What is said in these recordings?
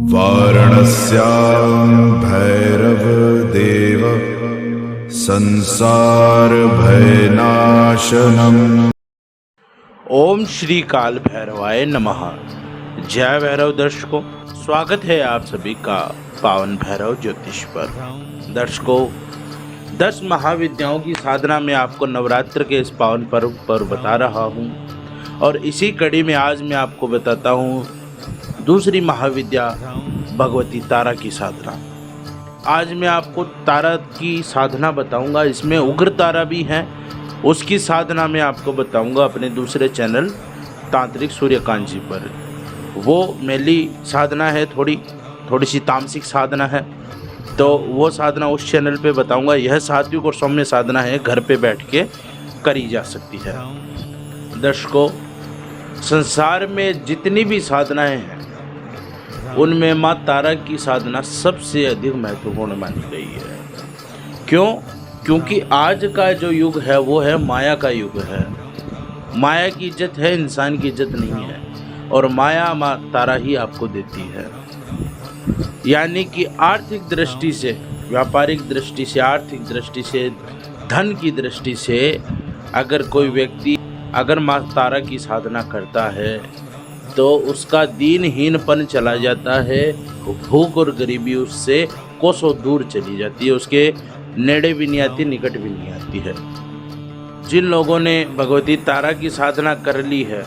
वाराणस्यां भैरवदेव संसार भयनाशनम्। ओम श्री काल भैरवाय नमः। जय भैरव दर्शकों, स्वागत है आप सभी का पावन भैरव ज्योतिष पर। दर्शकों, 10 महाविद्याओं की साधना में आपको नवरात्र के इस पावन पर्व पर बता रहा हूँ और इसी कड़ी में आज मैं आपको बताता हूँ दूसरी महाविद्या भगवती तारा की साधना। आज मैं आपको तारा की साधना बताऊंगा, इसमें उग्र तारा भी है, उसकी साधना मैं आपको बताऊंगा अपने दूसरे चैनल तांत्रिक सूर्यकांत जी पर। वो मेरी साधना है, थोड़ी सी तामसिक साधना है, तो वो साधना उस चैनल पे बताऊंगा। यह सात्विक और सौम्य साधना है, घर पे बैठ के करी जा सकती है। दर्शकों, संसार में जितनी भी साधनाएं हैं उनमें माँ तारा की साधना सबसे अधिक महत्वपूर्ण मानी गई है। क्यों? क्योंकि आज का जो युग है वो है माया का युग है। माया की इज्जत है, इंसान की इज्जत नहीं है, और माया माँ तारा ही आपको देती है। यानी कि आर्थिक दृष्टि से, व्यापारिक दृष्टि से, आर्थिक दृष्टि से, धन की दृष्टि से अगर कोई व्यक्ति अगर माँ तारा की साधना करता है तो उसका दीनहीनपन चला जाता है, भूख और गरीबी उससे कोसों दूर चली जाती है, उसके नेड़े भी नहीं आती, निकट भी नहीं आती है। जिन लोगों ने भगवती तारा की साधना कर ली है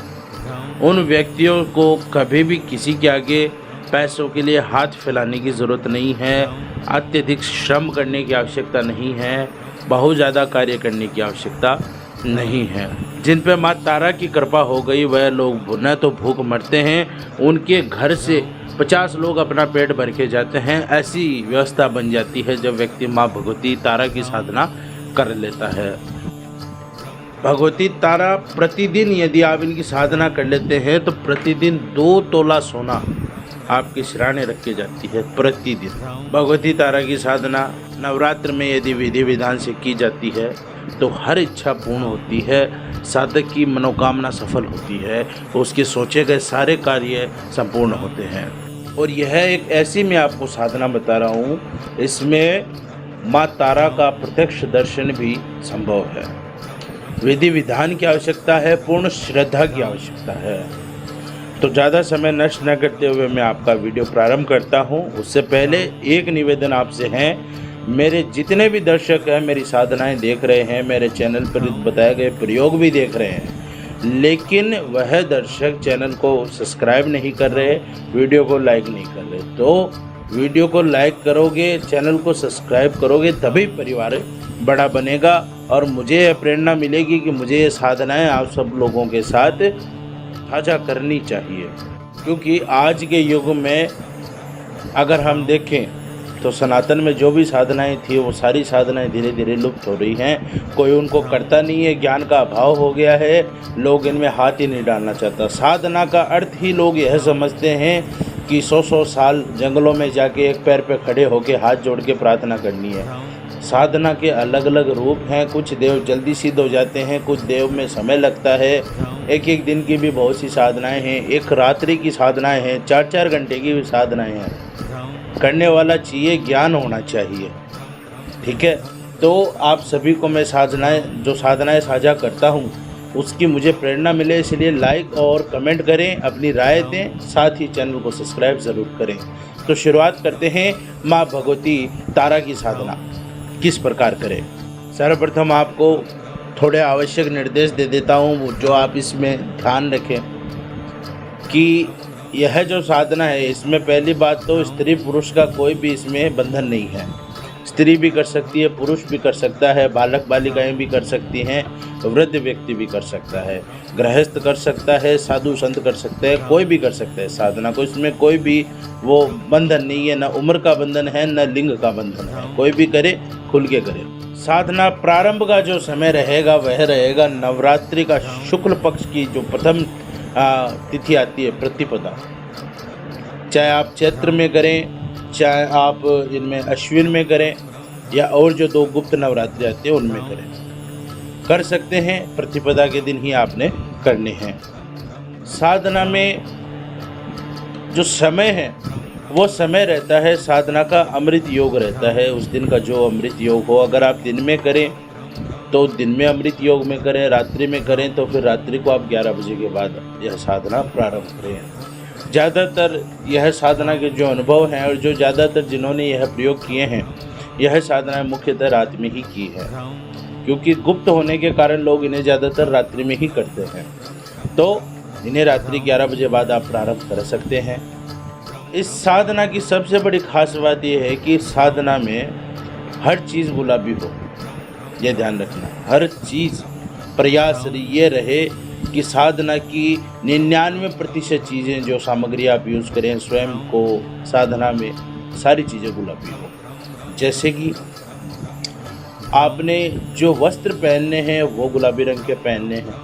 उन व्यक्तियों को कभी भी किसी के आगे पैसों के लिए हाथ फैलाने की ज़रूरत नहीं है, अत्यधिक श्रम करने की आवश्यकता नहीं है, बहुत ज़्यादा कार्य करने की आवश्यकता नहीं है। जिन पे माँ तारा की कृपा हो गई वह लोग न तो भूख मरते हैं, उनके घर से 50 लोग अपना पेट भर के जाते हैं। ऐसी व्यवस्था बन जाती है जब व्यक्ति माँ भगवती तारा की साधना कर लेता है। भगवती तारा प्रतिदिन यदि आप इनकी साधना कर लेते हैं तो प्रतिदिन 2 तोला सोना आपके सिराने रख के जाती है प्रतिदिन। भगवती तारा की साधना नवरात्र में यदि विधि विधान से की जाती है तो हर इच्छा पूर्ण होती है, साधक की मनोकामना सफल होती है, उसके सोचे गए सारे कार्य संपूर्ण होते हैं। और यह एक ऐसी मैं आपको साधना बता रहा हूँ, इसमें माँ तारा का प्रत्यक्ष दर्शन भी संभव है। विधि विधान की आवश्यकता है, पूर्ण श्रद्धा की आवश्यकता है। तो ज़्यादा समय नष्ट न करते हुए मैं आपका वीडियो प्रारंभ करता हूँ। उससे पहले एक निवेदन आपसे है, मेरे जितने भी दर्शक हैं मेरी साधनाएं देख रहे हैं, मेरे चैनल पर बताए गए प्रयोग भी देख रहे हैं, लेकिन वह दर्शक चैनल को सब्सक्राइब नहीं कर रहे, वीडियो को लाइक नहीं कर रहे, तो वीडियो को लाइक करोगे, चैनल को सब्सक्राइब करोगे, तभी परिवार बड़ा बनेगा और मुझे यह प्रेरणा मिलेगी कि मुझे ये साधनाएं आप सब लोगों के साथ साझा करनी चाहिए। क्योंकि आज के युग में अगर हम देखें तो सनातन में जो भी साधनाएं थी वो सारी साधनाएं धीरे धीरे लुप्त हो रही हैं। कोई उनको करता नहीं है, ज्ञान का अभाव हो गया है, लोग इनमें हाथ ही नहीं डालना चाहता। साधना का अर्थ ही लोग यह समझते हैं कि 100 साल जंगलों में जाके एक पैर पे खड़े होके हाथ जोड़ के प्रार्थना करनी है। साधना के अलग अलग रूप हैं, कुछ देव जल्दी सिद्ध हो जाते हैं, कुछ देव में समय लगता है। एक दिन की भी बहुत सी साधनाएँ हैं, एक रात्रि की साधनाएँ हैं, 4 घंटे की भी साधनाएँ हैं। करने वाला चाहिए, ज्ञान होना चाहिए, ठीक है। तो आप सभी को मैं जो साधनाएं साझा करता हूं उसकी मुझे प्रेरणा मिले, इसलिए लाइक और कमेंट करें, अपनी राय दें, साथ ही चैनल को सब्सक्राइब ज़रूर करें। तो शुरुआत करते हैं माँ भगवती तारा की साधना किस प्रकार करें। सर्वप्रथम आपको थोड़े आवश्यक निर्देश दे देता हूँ जो आप इसमें ध्यान रखें कि यह जो साधना है इसमें पहली बात तो स्त्री पुरुष का कोई भी इसमें बंधन नहीं है। स्त्री भी कर सकती है, पुरुष भी कर सकता है, बालक बालिकाएं भी कर सकती हैं, वृद्ध व्यक्ति भी कर सकता है, गृहस्थ कर सकता है, साधु संत कर सकते हैं, कोई भी कर सकता है साधना को। इसमें कोई भी वो बंधन नहीं है, न उम्र का बंधन है न लिंग का बंधन है, कोई भी करे, खुल के करे। साधना प्रारंभ का जो समय रहेगा वह रहेगा नवरात्रि का शुक्ल पक्ष की जो प्रथम तिथि आती है, प्रतिपदा। चाहे आप चैत्र में करें, चाहे आप इनमें अश्विन में करें, या और जो 2 गुप्त नवरात्रि आते हैं उनमें करें, कर सकते हैं। प्रतिपदा के दिन ही आपने करने हैं। साधना में जो समय है वो समय रहता है साधना का, अमृत योग रहता है। उस दिन का जो अमृत योग हो, अगर आप दिन में करें तो दिन में अमृत योग में करें, रात्रि में करें तो फिर रात्रि को आप 11 बजे के बाद यह साधना प्रारंभ करें। ज़्यादातर यह साधना के जो अनुभव हैं और जो ज़्यादातर जिन्होंने यह प्रयोग किए हैं, यह साधना मुख्यतः रात में ही की है, क्योंकि गुप्त होने के कारण लोग इन्हें ज़्यादातर रात्रि में ही करते हैं। तो इन्हें रात्रि 11 बजे बाद आप प्रारंभ कर सकते हैं। इस साधना की सबसे बड़ी खास बात यह है कि साधना में हर चीज़ गुलाबी हो, यह ध्यान रखना। हर चीज़ प्रयास ये रहे कि साधना की 99% चीज़ें जो सामग्री आप यूज़ करें स्वयं को साधना में, सारी चीज़ें गुलाबी हो। जैसे कि आपने जो वस्त्र पहनने हैं वो गुलाबी रंग के पहनने हैं।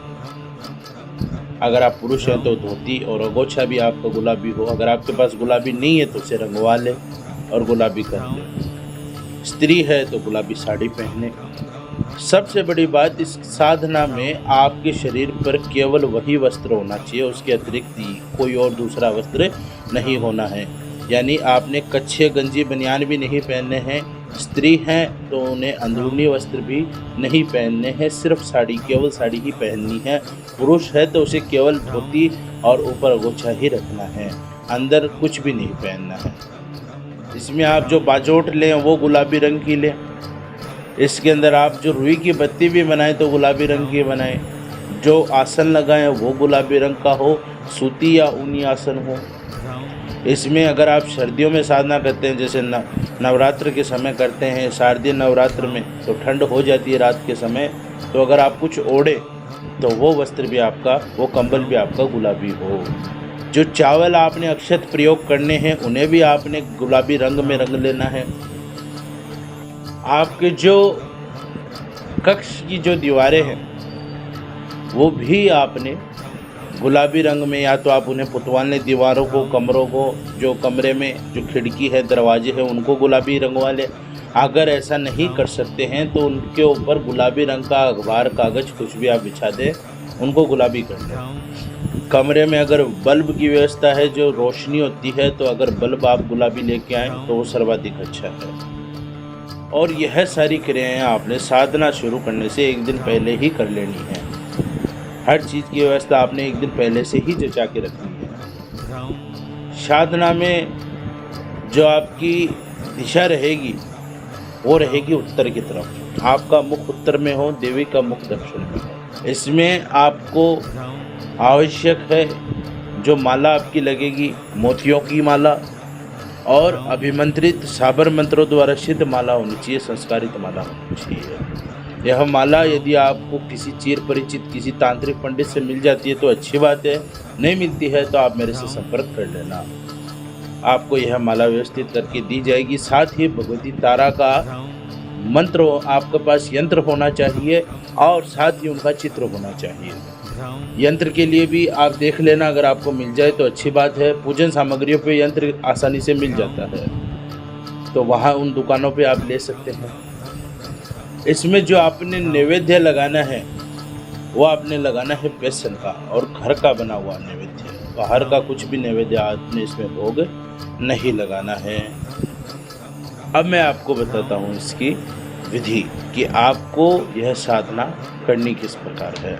अगर आप पुरुष हैं तो धोती और अगोछा भी आपका गुलाबी हो। अगर आपके पास गुलाबी नहीं है तो उसे रंगवा लें और गुलाबी कर लें। स्त्री है तो गुलाबी साड़ी पहने। सबसे बड़ी बात, इस साधना में आपके शरीर पर केवल वही वस्त्र होना चाहिए, उसके अतिरिक्त कोई और दूसरा वस्त्र नहीं होना है। यानी आपने कच्छे गंजी बनियान भी नहीं पहनने हैं। स्त्री हैं तो उन्हें अंदरूनी वस्त्र भी नहीं पहनने हैं, सिर्फ साड़ी, केवल साड़ी ही पहननी है। पुरुष है तो उसे केवल धोती और ऊपर अगोछा ही रखना है, अंदर कुछ भी नहीं पहनना है। इसमें आप जो बाजोट लें वो गुलाबी रंग की लें। इसके अंदर आप जो रुई की बत्ती भी बनाएं तो गुलाबी रंग की बनाएं। जो आसन लगाएं वो गुलाबी रंग का हो, सूती या ऊनी आसन हो। इसमें अगर आप सर्दियों में साधना करते हैं, जैसे नवरात्र के समय करते हैं, शारदीय नवरात्र में तो ठंड हो जाती है रात के समय, तो अगर आप कुछ ओढ़े तो वो वस्त्र भी आपका, वो कंबल भी आपका गुलाबी हो। जो चावल आपने अक्षत प्रयोग करने हैं उन्हें भी आपने गुलाबी रंग में रंग लेना है। आपके जो कक्ष की जो दीवारें हैं वो भी आपने गुलाबी रंग में, या तो आप उन्हें पुतवाल दीवारों को, कमरों को, जो कमरे में जो खिड़की है, दरवाजे हैं, उनको गुलाबी रंगवा लें। अगर ऐसा नहीं कर सकते हैं तो उनके ऊपर गुलाबी रंग का अखबार, कागज़ कुछ भी आप बिछा दें, उनको गुलाबी कर लें। कमरे में अगर बल्ब की व्यवस्था है, जो रोशनी होती है, तो अगर बल्ब आप गुलाबी लेके आएँ तो वो सर्वाधिक अच्छा है। और यह सारी क्रियाएँ आपने साधना शुरू करने से एक दिन पहले ही कर लेनी है। हर चीज़ की व्यवस्था आपने एक दिन पहले से ही जचा के रखनी है। साधना में जो आपकी दिशा रहेगी वो रहेगी उत्तर की तरफ। आपका मुख उत्तर में हो, देवी का मुख दक्षिण में हो। इसमें आपको आवश्यक है जो माला आपकी लगेगी, मोतियों की माला और अभिमंत्रित साबर मंत्रों द्वारा सिद्ध माला होनी चाहिए, संस्कारित माला होनी चाहिए। यह माला यदि आपको किसी चीर परिचित, किसी तांत्रिक पंडित से मिल जाती है तो अच्छी बात है, नहीं मिलती है तो आप मेरे से संपर्क कर लेना। आपको यह माला व्यवस्थित करके दी जाएगी। साथ ही भगवती तारा का मंत्र आपके पास यंत्र होना चाहिए और साथ ही उनका चित्र होना चाहिए। यंत्र के लिए भी आप देख लेना, अगर आपको मिल जाए तो अच्छी बात है। पूजन सामग्रियों पे यंत्र आसानी से मिल जाता है, तो वहाँ उन दुकानों पे आप ले सकते हैं। इसमें जो आपने नैवेद्य लगाना है वो आपने लगाना है बेसन का और घर का बना हुआ नैवेद्य। बाहर का कुछ भी नैवेद्य आपने इसमें भोग नहीं लगाना है। अब मैं आपको बताता हूँ इसकी विधि कि आपको यह साधना करनी किस प्रकार है।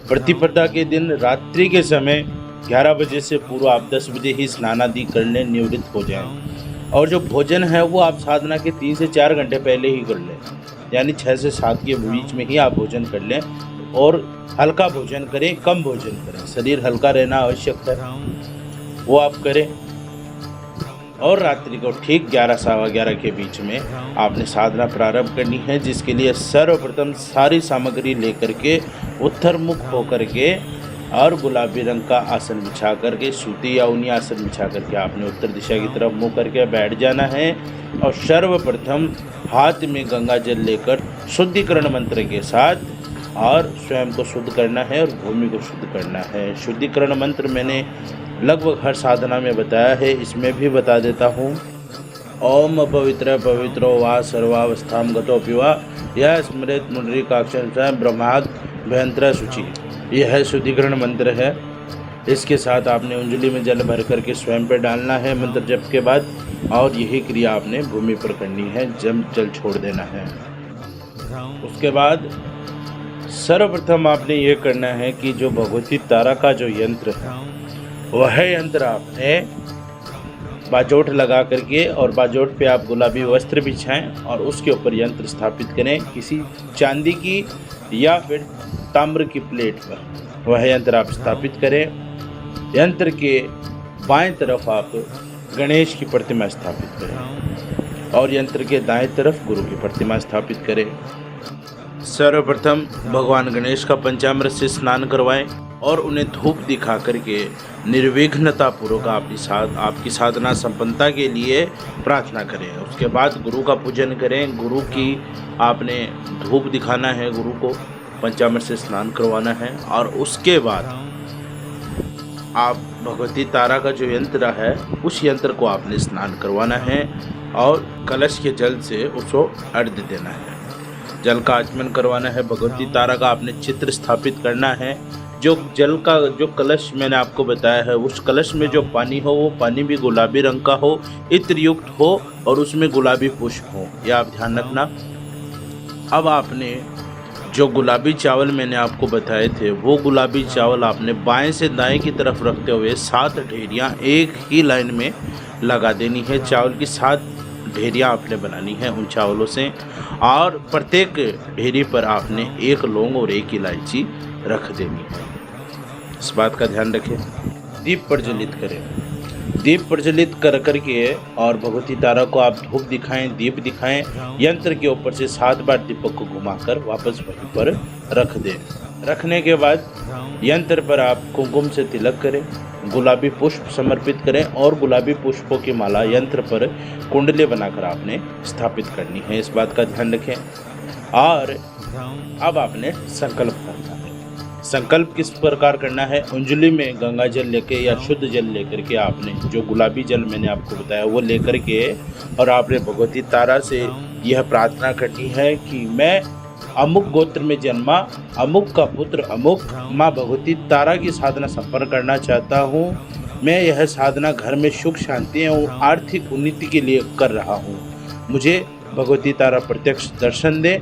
प्रतिपदा के दिन रात्रि के समय 11 बजे से पूर्व आप 10 बजे ही स्नान आदि कर लें, निवृत्त हो जाएं। और जो भोजन है वो आप साधना के 3 से 4 घंटे पहले ही कर लें, यानी 6 से 7 के बीच में ही आप भोजन कर लें। और हल्का भोजन करें, कम भोजन करें, शरीर हल्का रहना आवश्यक है, वो आप करें। और रात्रि को ठीक 11 सवा 11 के बीच में आपने साधना प्रारंभ करनी है, जिसके लिए सर्वप्रथम सारी सामग्री लेकर के उत्तर मुख होकर के और गुलाबी रंग का आसन बिछा करके, सूती या ऊनी आसन बिछा करके आपने उत्तर दिशा की तरफ मुँह करके बैठ जाना है। और सर्वप्रथम हाथ में गंगा जल लेकर शुद्धिकरण मंत्र के साथ और स्वयं को शुद्ध करना है और भूमि को शुद्ध करना है। शुद्धिकरण मंत्र मैंने लगभग हर साधना में बताया है, इसमें भी बता देता हूँ। ओम पवित्र पवित्रो वा सर्वावस्थाम गतोऽपि वा यह स्मृत मुंडरीकाक्षं ब्रह्माद भयंत्र शुचि, यह शुद्धिकरण मंत्र है। इसके साथ आपने अंजलि में जल भर करके स्वयं पे डालना है मंत्र जप के बाद, और यही क्रिया आपने भूमि पर करनी है, जल छोड़ देना है। उसके बाद सर्वप्रथम आपने ये करना है कि जो भगवती तारा का जो यंत्र है वह यंत्र आपने बाजोट लगा करके, और बाजोट पे आप गुलाबी वस्त्र बिछाएं और उसके ऊपर यंत्र स्थापित करें किसी चांदी की या फिर ताम्र की प्लेट पर। वह यंत्र आप स्थापित करें। यंत्र के बाएं तरफ आप गणेश की प्रतिमा स्थापित करें और यंत्र के दाएं तरफ गुरु की प्रतिमा स्थापित करें। सर्वप्रथम भगवान गणेश का पंचामृत से स्नान करवाएं और उन्हें धूप दिखा करके निर्विघ्नता पूर्वक आपकी साधना संपन्नता के लिए प्रार्थना करें। उसके बाद गुरु का पूजन करें। गुरु की आपने धूप दिखाना है, गुरु को पंचामृत से स्नान करवाना है, और उसके बाद आप भगवती तारा का जो यंत्र है उस यंत्र को आपने स्नान करवाना है और कलश के जल से उसको अर्घ्य देना है। जल का आचमन करवाना है। भगवती तारा का आपने चित्र स्थापित करना है। जो जल का जो कलश मैंने आपको बताया है, उस कलश में जो पानी हो वो पानी भी गुलाबी रंग का हो, इत्र युक्त हो और उसमें गुलाबी पुष्प हो, यह आप ध्यान रखना। अब आपने जो गुलाबी चावल मैंने आपको बताए थे वो गुलाबी चावल आपने बाएं से दाएं की तरफ रखते हुए 7 ढेरियाँ एक ही लाइन में लगा देनी है। चावल की 7 ढेरियाँ आपने बनानी है उन चावलों से, और प्रत्येक ढेरी पर आपने 1 लौंग और 1 इलायची रख देनी है। इस बात का ध्यान रखें। दीप प्रज्वलित करें। दीप प्रज्वलित कर करके और भगवती तारा को आप धूप दिखाएं, दीप दिखाएं। यंत्र के ऊपर से 7 बार दीपक को घुमाकर वापस वहीं पर रख दें। रखने के बाद यंत्र पर आप कुमकुम से तिलक करें, गुलाबी पुष्प समर्पित करें और गुलाबी पुष्पों की माला यंत्र पर कुंडले बनाकर आपने स्थापित करनी है। इस बात का ध्यान रखें। और अब आपने संकल्प करना है। संकल्प किस प्रकार करना है? अंजलि में गंगा जल लेके या शुद्ध जल लेकर के आपने जो गुलाबी जल मैंने आपको बताया वो लेकर के, और आपने भगवती तारा से यह प्रार्थना करनी है कि मैं अमुक गोत्र में जन्मा, अमुक का पुत्र, अमुक माँ भगवती तारा की साधना संपन्न करना चाहता हूँ। मैं यह साधना घर में सुख शांति और आर्थिक उन्नति के लिए कर रहा हूँ। मुझे भगवती तारा प्रत्यक्ष दर्शन दे।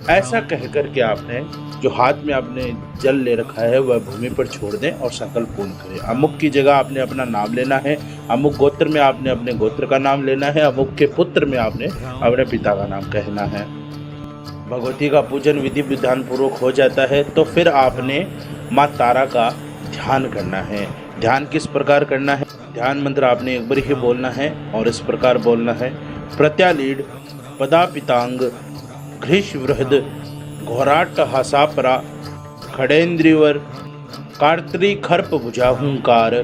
ऐसा कह कर के आपने जो हाथ में आपने जल ले रखा है वह भूमि पर छोड़ दें और संकल्प पूर्ण करें। अमुक की जगह आपने अपना नाम लेना है, अमुक गोत्र में आपने अपने गोत्र का नाम लेना है, अमुक के पुत्र में आपने अपने पिता का नाम कहना है। भगवती का पूजन विधि विधान पूर्वक हो जाता है तो फिर आपने माँ तारा का ध्यान करना है। ध्यान किस प्रकार करना है? ध्यान मंत्र आपने एक बार ही बोलना है और इस प्रकार बोलना है। प्रत्यालीड पदापितांग घृष वृहद घोराट हासापरा खड़ेन्द्रीवर कार्त्री खर्प भुजाहुंकार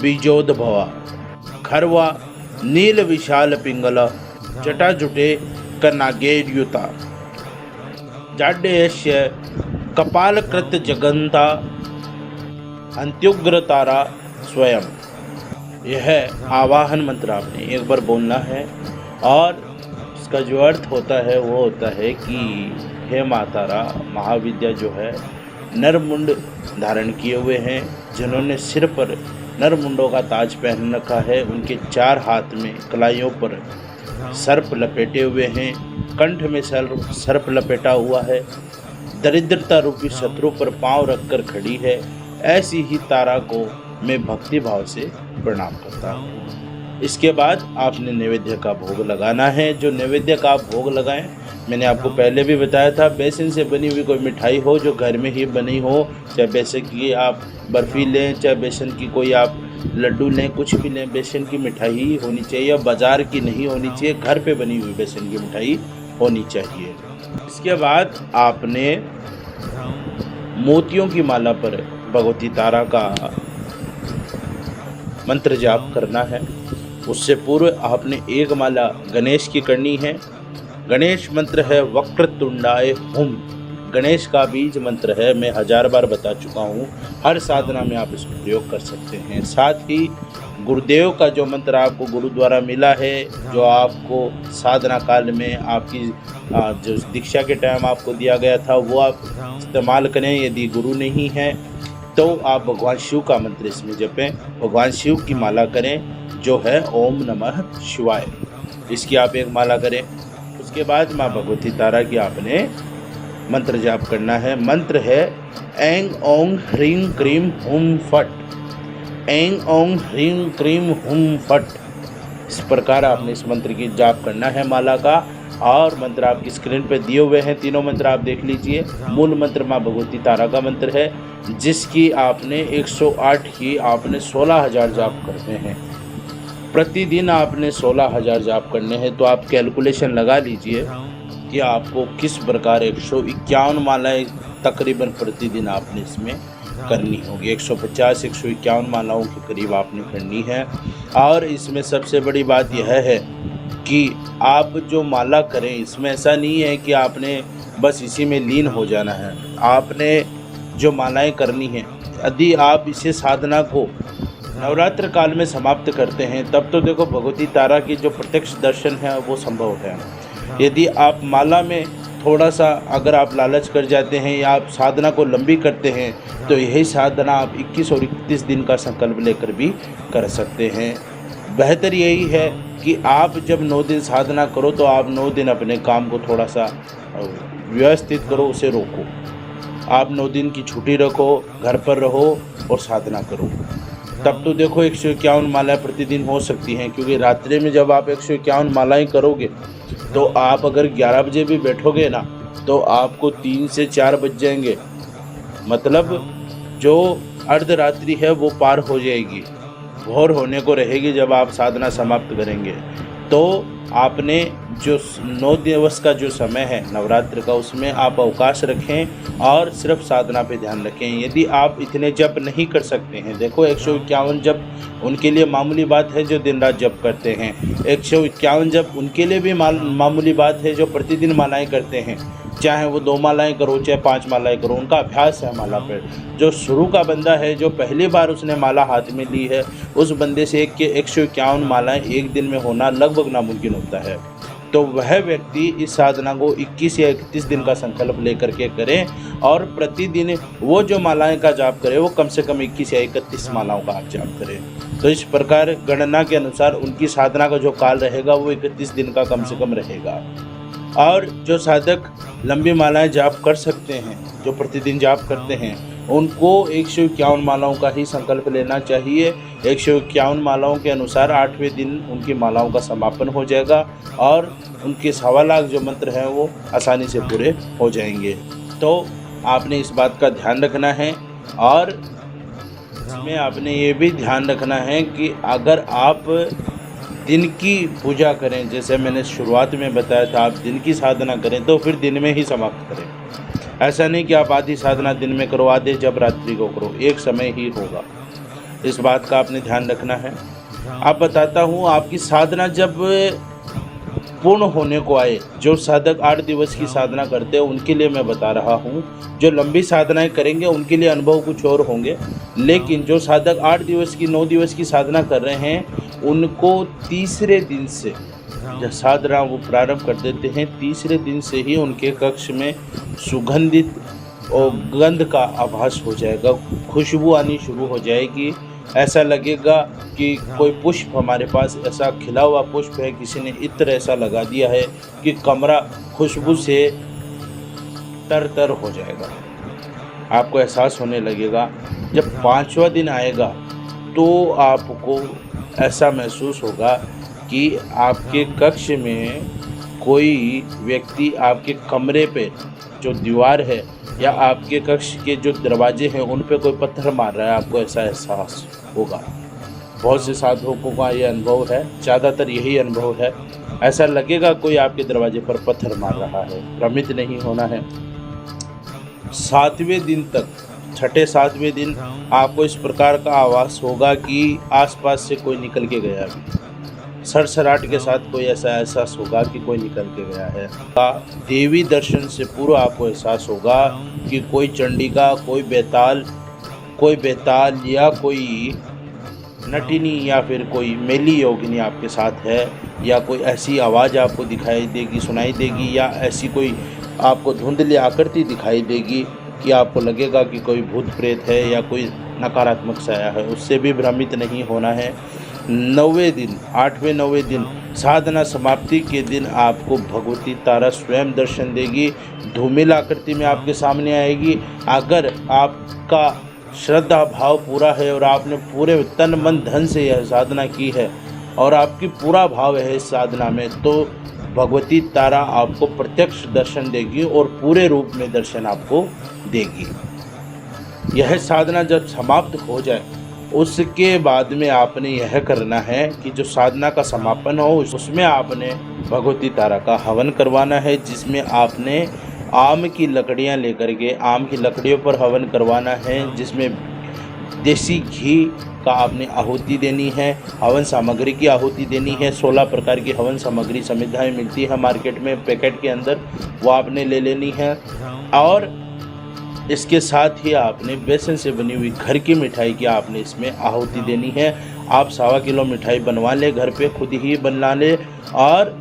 बीजोद्भवा खरवा नील विशाल पिंगला जटाजुटे कनागेर्युता जाड्यस्य कपालकृत जगंता अंत्युग्र तारा स्वयं। यह आवाहन मंत्र आपने एक बार बोलना है और इसका जो अर्थ होता है वो होता है कि हे माँ तारा, महाविद्या जो है नरमुंड धारण किए हुए हैं, जिन्होंने सिर पर नरमुंडों का ताज पहन रखा है, उनके 4 हाथ में कलाइयों पर सर्प लपेटे हुए हैं, कंठ में सर्प लपेटा हुआ है, दरिद्रता रूपी शत्रु पर पांव रखकर खड़ी है। ऐसी ही तारा को मैं भक्ति भाव से प्रणाम करता हूँ। इसके बाद आपने नैवेद्य का भोग लगाना है। जो नैवेद्य का आप भोग लगाएं, मैंने आपको पहले भी बताया था, बेसन से बनी हुई कोई मिठाई हो जो घर में ही बनी हो, चाहे बेसन की आप बर्फ़ी लें, चाहे बेसन की कोई आप लड्डू लें, कुछ भी लें, बेसन की मिठाई ही होनी चाहिए। बाज़ार की नहीं होनी चाहिए, घर पे बनी हुई बेसन की मिठाई होनी चाहिए। इसके बाद आपने मोतियों की माला पर भगवती तारा का मंत्र जाप करना है। उससे पूर्व आपने एक माला गणेश की करनी है। गणेश मंत्र है वक्रतुंडाय हुम। गणेश का बीज मंत्र है, मैं 1000 बार बता चुका हूँ। हर साधना में आप इसको प्रयोग कर सकते हैं। साथ ही गुरुदेव का जो मंत्र आपको गुरु द्वारा मिला है, जो आपको साधना काल में आपकी जो दीक्षा के टाइम आपको दिया गया था, वो आप इस्तेमाल करें। यदि गुरु नहीं है तो आप भगवान शिव का मंत्र इसमें जपें, भगवान शिव की माला करें जो है ओम नमः शिवाय। इसकी आप एक माला करें। उसके बाद माँ भगवती तारा की आपने मंत्र जाप करना है। मंत्र है ऐं ओं ह्रीं क्रीं हुम फट। ऐं ओं ह्रीं क्रीं हुम फट। इस प्रकार आपने इस मंत्र की जाप करना है माला का। और मंत्र आपकी स्क्रीन पे दिए हुए हैं, तीनों मंत्र आप देख लीजिए। मूल मंत्र माँ भगवती तारा का मंत्र है, जिसकी आपने 108 की आपने 16,000 जाप करने हैं। प्रतिदिन आपने 16,000 जाप करने हैं। तो आप कैलकुलेशन लगा लीजिए कि आपको किस प्रकार 151 मालाएं तकरीबन प्रतिदिन आपने इसमें करनी होगी। 150 151 मालाओं के करीब आपने करनी है। और इसमें सबसे बड़ी बात यह है कि आप जो माला करें, इसमें ऐसा नहीं है कि आपने बस इसी में लीन हो जाना है। आपने जो मालाएं करनी हैं, यदि आप इसे साधना को नवरात्र काल में समाप्त करते हैं, तब तो देखो भगवती तारा की जो प्रत्यक्ष दर्शन है वो संभव है। यदि आप माला में थोड़ा सा अगर आप लालच कर जाते हैं या आप साधना को लंबी करते हैं, तो यही साधना आप 21 और 31 दिन का संकल्प लेकर भी कर सकते हैं। बेहतर यही है कि आप जब 9 दिन साधना करो तो आप 9 दिन अपने काम को थोड़ा सा व्यवस्थित करो, उसे रोको। आप 9 दिन की छुट्टी रखो, घर पर रहो और साधना करो। तब तो देखो 151 मालाएं प्रतिदिन हो सकती हैं, क्योंकि रात्रि में जब आप 151 मालाएं करोगे तो आप अगर 11 बजे भी बैठोगे ना, तो आपको 3 से 4 बज जाएंगे। मतलब जो अर्धरात्रि है वो पार हो जाएगी, भोर होने को रहेगी जब आप साधना समाप्त करेंगे। तो आपने जो 9 दिवस का जो समय है नवरात्र का, उसमें आप अवकाश रखें और सिर्फ साधना पे ध्यान रखें। यदि आप इतने जप नहीं कर सकते हैं, देखो 151 जप उनके लिए मामूली बात है जो दिन रात जप करते हैं। 151 जप उनके लिए भी मामूली बात है जो प्रतिदिन मालाएं करते हैं। चाहे वो 2 मालाएं करो चाहे 5 मालाएं करो, उनका अभ्यास है माला पर। जो शुरू का बंदा है, जो पहली बार उसने माला हाथ में ली है, उस बंदे से 151 मालाएं एक दिन में होना लगभग नामुमकिन होता है। तो वह व्यक्ति इस साधना को 21 या 31 दिन का संकल्प लेकर के करें और प्रतिदिन वो जो मालाएं का जाप करे वो कम से कम 21 या 31 मालाओं का आप जाप करें। तो इस प्रकार गणना के अनुसार उनकी साधना का जो काल रहेगा वो 31 दिन का कम से कम रहेगा। और जो साधक लंबी मालाएं जाप कर सकते हैं, जो प्रतिदिन जाप करते हैं, उनको 151 मालाओं का ही संकल्प लेना चाहिए। 151 मालाओं के अनुसार 8वें दिन उनकी मालाओं का समापन हो जाएगा और उनके 1.25 लाख जो मंत्र हैं वो आसानी से पूरे हो जाएंगे। तो आपने इस बात का ध्यान रखना है। और इसमें आपने ये भी ध्यान रखना है कि अगर आप दिन की पूजा करें, जैसे मैंने शुरुआत में बताया था, आप दिन की साधना करें तो फिर दिन में ही समाप्त करें। ऐसा नहीं कि आप आधी साधना दिन में करो, आधे जब रात्रि को करो, एक समय ही होगा। इस बात का आपने ध्यान रखना है। आप बताता हूँ, आपकी साधना जब पूर्ण होने को आए, जो साधक 8 दिवस की साधना करते हैं उनके लिए मैं बता रहा हूँ। जो लंबी साधनाएं करेंगे उनके लिए अनुभव कुछ और होंगे, लेकिन जो साधक 8 दिवस की 9 दिवस की साधना कर रहे हैं उनको तीसरे दिन से जब साधना वो प्रारंभ कर देते हैं, तीसरे दिन से ही उनके कक्ष में सुगंधित और गंध का आभास हो जाएगा, खुशबू आनी शुरू हो जाएगी। ऐसा लगेगा कि कोई पुष्प हमारे पास ऐसा खिला हुआ पुष्प है, किसी ने इत्र ऐसा लगा दिया है कि कमरा खुशबू से तर हो जाएगा। आपको एहसास होने लगेगा। जब 5वां दिन आएगा तो आपको ऐसा महसूस होगा कि आपके कक्ष में कोई व्यक्ति आपके कमरे पे जो दीवार है या आपके कक्ष के जो दरवाजे हैं उन पे कोई पत्थर मार रहा है। आपको ऐसा एहसास होगा। बहुत से साधकों का ये अनुभव है, ज़्यादातर यही अनुभव है। ऐसा लगेगा कोई आपके दरवाजे पर पत्थर मार रहा है। भ्रमित नहीं होना है। 7वें दिन तक, 6-7वें दिन आपको इस प्रकार का आभास होगा कि आसपास से कोई निकल के गया भी। सरसराट के साथ कोई ऐसा एहसास होगा कि कोई निकल के गया है। देवी दर्शन से पूर्व आपको एहसास होगा कि कोई चंडिका, कोई बेताल या कोई नटिनी या फिर कोई मेली योगिनी आपके साथ है, या कोई ऐसी आवाज़ आपको दिखाई देगी, सुनाई देगी, या ऐसी कोई आपको धुंधली आकृति दिखाई देगी कि आपको लगेगा कि कोई भूत प्रेत है या कोई नकारात्मक साया है, उससे भी भ्रमित नहीं होना है। 9वें दिन 8वें 9वें दिन साधना समाप्ति के दिन आपको भगवती तारा स्वयं दर्शन देगी, धूमिल आकृति में आपके सामने आएगी। अगर आपका श्रद्धा भाव पूरा है और आपने पूरे तन मन धन से यह साधना की है और आपकी पूरा भाव है इस साधना में, तो भगवती तारा आपको प्रत्यक्ष दर्शन देगी और पूरे रूप में दर्शन आपको देगी। यह साधना जब समाप्त हो जाए उसके बाद में आपने यह करना है कि जो साधना का समापन हो उसमें आपने भगवती तारा का हवन करवाना है, जिसमें आपने आम की लकड़ियां लेकर के आम की लकड़ियों पर हवन करवाना है, जिसमें देसी घी का आपने आहुति देनी है, हवन सामग्री की आहुति देनी है। 16 प्रकार की हवन सामग्री समिधाएँ मिलती है मार्केट में पैकेट के अंदर, वो आपने ले लेनी है। और इसके साथ ही आपने बेसन से बनी हुई घर की मिठाई की आपने इसमें आहुति देनी है। आप 1.25 किलो मिठाई बनवा लें, घर पे खुद ही बना लें और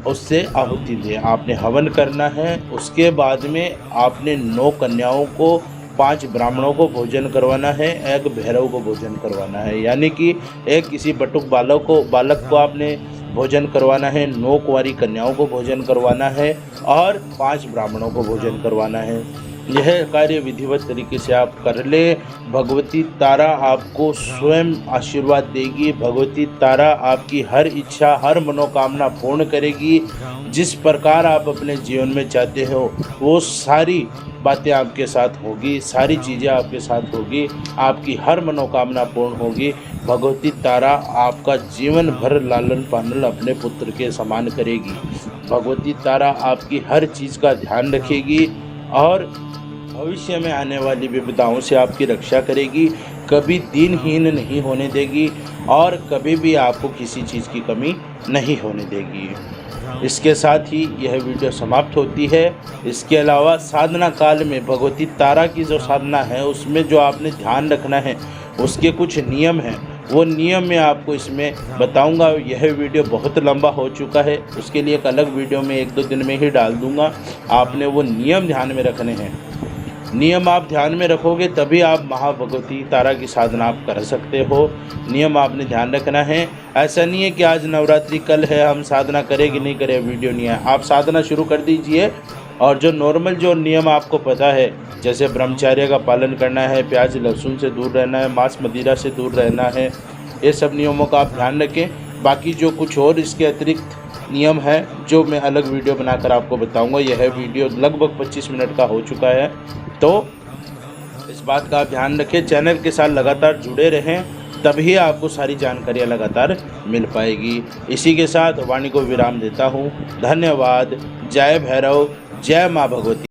उससे आहुति दें। आपने हवन करना है। उसके बाद में आपने 9 कन्याओं को, 5 ब्राह्मणों को भोजन करवाना है, 1 भैरव को भोजन करवाना है, यानी कि एक किसी बटुक बालक को आपने भोजन करवाना है, 9 कुंवारी कन्याओं को भोजन करवाना है और 5 ब्राह्मणों को भोजन करवाना है। यह कार्य विधिवत तरीके से आप कर ले। भगवती तारा आपको स्वयं आशीर्वाद देगी। भगवती तारा आपकी हर इच्छा, हर मनोकामना पूर्ण करेगी। जिस प्रकार आप अपने जीवन में चाहते हो वो सारी बातें आपके साथ होगी, सारी चीज़ें आपके साथ होगी, आपकी हर मनोकामना पूर्ण होगी। भगवती तारा आपका जीवन भर लालन पालन अपने पुत्र के समान करेगी। भगवती तारा आपकी हर चीज़ का ध्यान रखेगी और भविष्य में आने वाली विपदाओं से आपकी रक्षा करेगी, कभी दिनहीन नहीं होने देगी और कभी भी आपको किसी चीज़ की कमी नहीं होने देगी। इसके साथ ही यह वीडियो समाप्त होती है। इसके अलावा साधना काल में भगवती तारा की जो साधना है उसमें जो आपने ध्यान रखना है उसके कुछ नियम हैं, वो नियम मैं आपको इसमें बताऊंगा। यह वीडियो बहुत लंबा हो चुका है, उसके लिए एक अलग वीडियो में 1-2 दिन में ही डाल दूंगा। आपने वो नियम ध्यान में रखने हैं। नियम आप ध्यान में रखोगे तभी आप महाभगवती तारा की साधना आप कर सकते हो। नियम आपने ध्यान रखना है। ऐसा नहीं है कि आज नवरात्रि कल है हम साधना करें कि नहीं करें, वीडियो नहीं है। आप साधना शुरू कर दीजिए और जो नॉर्मल जो नियम आपको पता है, जैसे ब्रह्मचर्य का पालन करना है, प्याज लहसुन से दूर रहना है, मांस मदिरा से दूर रहना है, ये सब नियमों का आप ध्यान रखें। बाकी जो कुछ और इसके अतिरिक्त नियम है जो मैं अलग वीडियो बनाकर आपको बताऊंगा। यह वीडियो लगभग 25 मिनट का हो चुका है, तो इस बात का आप ध्यान रखें। चैनल के साथ लगातार जुड़े रहें, तभी आपको सारी जानकारियाँ लगातार मिल पाएगी। इसी के साथ वाणी को विराम देता हूँ। धन्यवाद। जय भैरव, जय माँ भगवती।